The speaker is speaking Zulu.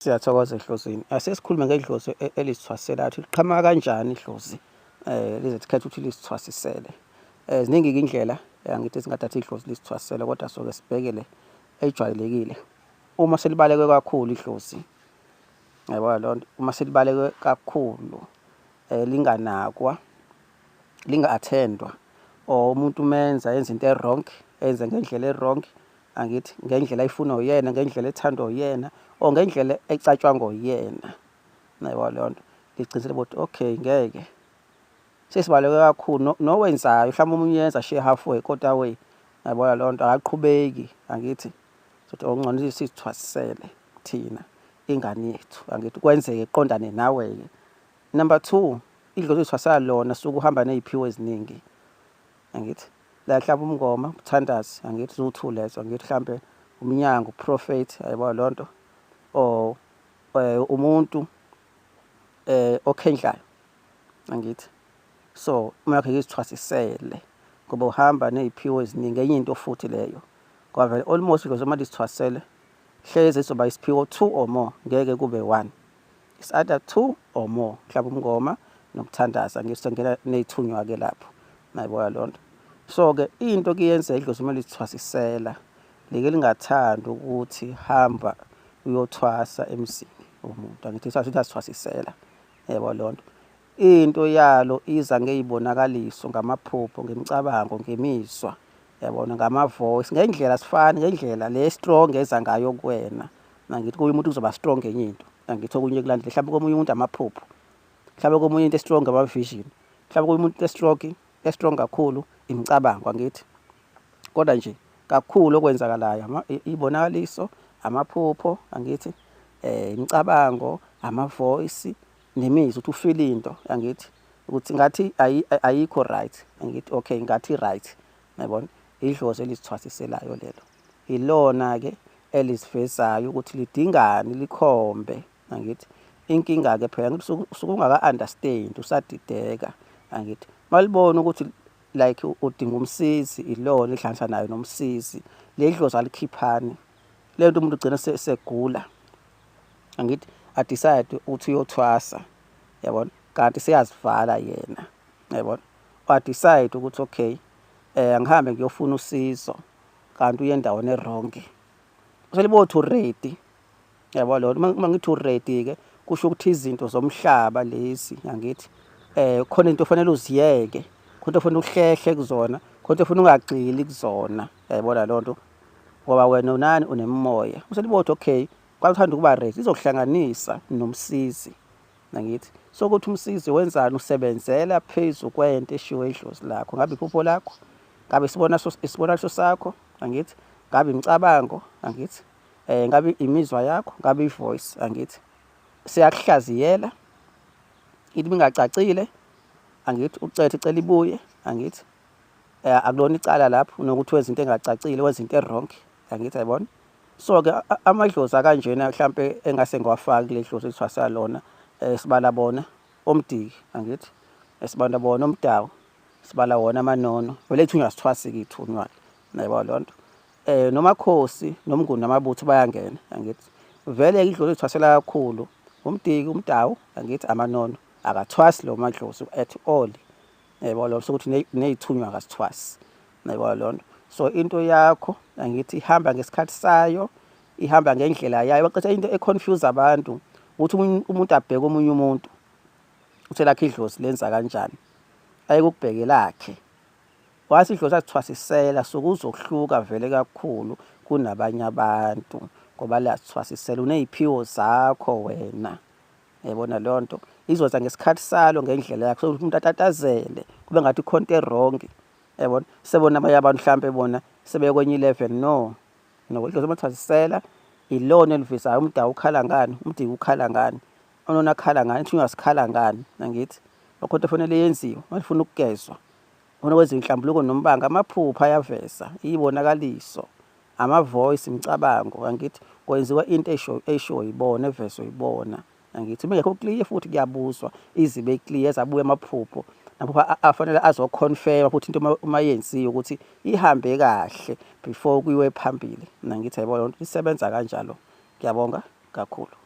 Siyathokoza ehlozini. Asesikhulume ngedlozi elisithwaselayo. Liqhamuka kanjani idlozi? Lize likhethe ukuthi lisithwasisele. Ziningi-ke indlela angithi ezingathatha idlozi lisithwasisele, kodwa soke sibhekele ejwayelekile. Uma selibaleke kakhulu idlozi, yabona lonto, uma selibaleke kakhulu linganakwa, linga-attendwa, or umuntu menza yenza into e-wrong, enze ngendlela e-wrong, angithi ngendlela ayifuna uyena, ngendlela ethandwa uyena, or ngendlela ecatshwanga uyena. Yabona lonto, ligcinisele ukuthi okay, ngeke sesibaleke kakhulu nowenzayo, mhlawumbe omunye uyenza she halfway kodwa way, yabona lonto, akaqhubeki, angithi sothi okungcono sizithwasisele thina ingane yethu, angithi kwenzeke iqondane nawe-ke. Number 2, idlozi elithwasela lona suke uhamba neziphiwo eziningi, angithi la mhlawumbe umngoma, umthandazi, angithi ziwu-2 lezo, angithi mhlambe umnyango, uprofethi, yabona lonto, or umuntu okhendlayo, angithi. So uma yakhe ngizithwasisele ngoba uhamba neziphiwo eziningi, enye into futhi leyo ngoba vele almost idlozi uma lisithwasisele hleze izoba isiphiwo 2 or more, ngeke kube 1. It's either 2 or more, mhlawumbe umngoma nomthandazi, angithi sengena ney'thunywa-ke lapho, nayibona lonto. So-ke into kuyenzeka idlozi uma lisithwasisela like lingathandi ukuthi hamba uyothwasa emzini womuntu, angithi sasithwasisela, yabo lonto. Into yalo iza ngey'bonakaliso, ngamaphupho, ngemicabango, ngemizwa, yabona, ngama-voice, ngendlela sifani, ngendlela le strong eza ngayo kuwena, angithi kuye umuntu kuzoba strong enye into, angithi okunye kulandele, mhlawumbe komunye umuntu amaphupho, mhlawumbe komunye into strong ama-vision, mhlawumbe komunye umuntu e-strong kakhulu imicabango, angithi. Kodwa nje kakhulu okwenzakalayo ibonakaliso, amaphupho, angithi, imicabango, ama-voice, nemizwa, ukuthi ufeel into, angithi, ukuthi ngathi ayikho right, angithi okay, ngathi right, yabona. Idlozi elizithwasiselayo lelo, ilona-ke elisivezayo ukuthi lidingani, likhombe, angithi. Inkinga-ke phela ngithi usuke ungaka-understand, usadideka, angithi. Malibona ukuthi like udinga umsizi, ilona ehlanganisa nayo nomsizi, le dlozi alikhiphani, le nto umuntu ugcina segula, angithi, a-decide ukuthi uyothwasa, yabona, kanti seyazivala yena, yabona. Wa-decide ukuthi okay, angihambe ngiyofuna usizo, kanti uye endaweni e-wrong. Uselibona ukuthi u-ready, yabo lona. Uma ngithi u-ready-ke kusho ukuthi izinto zomhlaba lezi, angithi, khona into ofanele uziyeke, khona into ofanele uhlehle kuzona, khona into ofanele ungagxili kuzona, yayibona lonto, ngoba wena unani, unemimoya. Uselibona ukuthi okay, xa uthanda ukuba ready izokuhlanganisa nomsizi, angithi. Sokuthi umsizi wenzani, usebenzela phezu kwento eshiwo idlozi lakho, ngabe iphupho lakho, ngabe isibonakaliso sakho, angithi, ngabe imicabango, angithi, ngabe imizwa yakho, ngabe i-voice, angithi. Siyakuhlaziyela ithi bingacacile, angithi, icela ibuye, angithi. Akulona icala lapho nokuthi wenza into engacacile, wenza into e-wrong, angithi, yayibona. So-ke amadlozi akanjena mhlampe engase ngiwafaki kule dlozi elithwasela lona, sibala bona omdiki, angithi, sibala bona omdawu, sibala wona amanono, vele ithunywa asithwasi-ke ithunywa, nayibona lonto. Nomakhosi nomnguni namabutho bayangena, angithi. Vele-ke idlozi elithwasela kakhulu umdiki, umdawu, angithi, amanono akathwasi lo madlozi at all, yayibona lonto. Sokuthi ney'thunywa akazithwasi, nayibona lonto. So into yakho, angithi, ihamba ngesikhathi sayo, ihamba ngendlela yayo. Baqetha into e-confuse abantu ukuthi umuntu abheke omunye umuntu ukuthi lakhe idlozi lenza kanjani, ayeke ukubheka lakhe. Wase idlozi azithwasisela suke uzohluka vele kakhulu kunabanye abantu ngoba liyazithwasisela, uney'phiwo zakho wena, yayibona lonto. Izoza ngesikhathi salo, ngendlela yakho, sokuthi umuntu atatazele kube ngathi khona into e-wrong, yayibona. Sebona abanye abantu mhlampe bona sebekwenye i-level, no, idlozi elithwasisela ilona elivisayo. Umdawu ukhala ngani, umdiki ukhala ngani, unona akhala ngani, ithunywa sikhala ngani, angithi. Akho into efanele yenziwe, malifuna ukugezwa, ufuna kwenziwa inhlambuluko nombanga, amaphupho ayaveza, iy'bonakaliso, ama-voice, imicabango, angithi. Kwenziwa into eshiwo yibona, evezwe yibona, angithi. Bengekho clear futhi kuyabuzwa, izibe clear, ezabuya amaphupho, amaphupho afanele azokhonfema futhi into uma yenziwe ukuthi ihambe kahle before kuyiwe phambili, angithi, yayibona lonto. Isebenza kanjalo. Ngiyabonga kakhulu.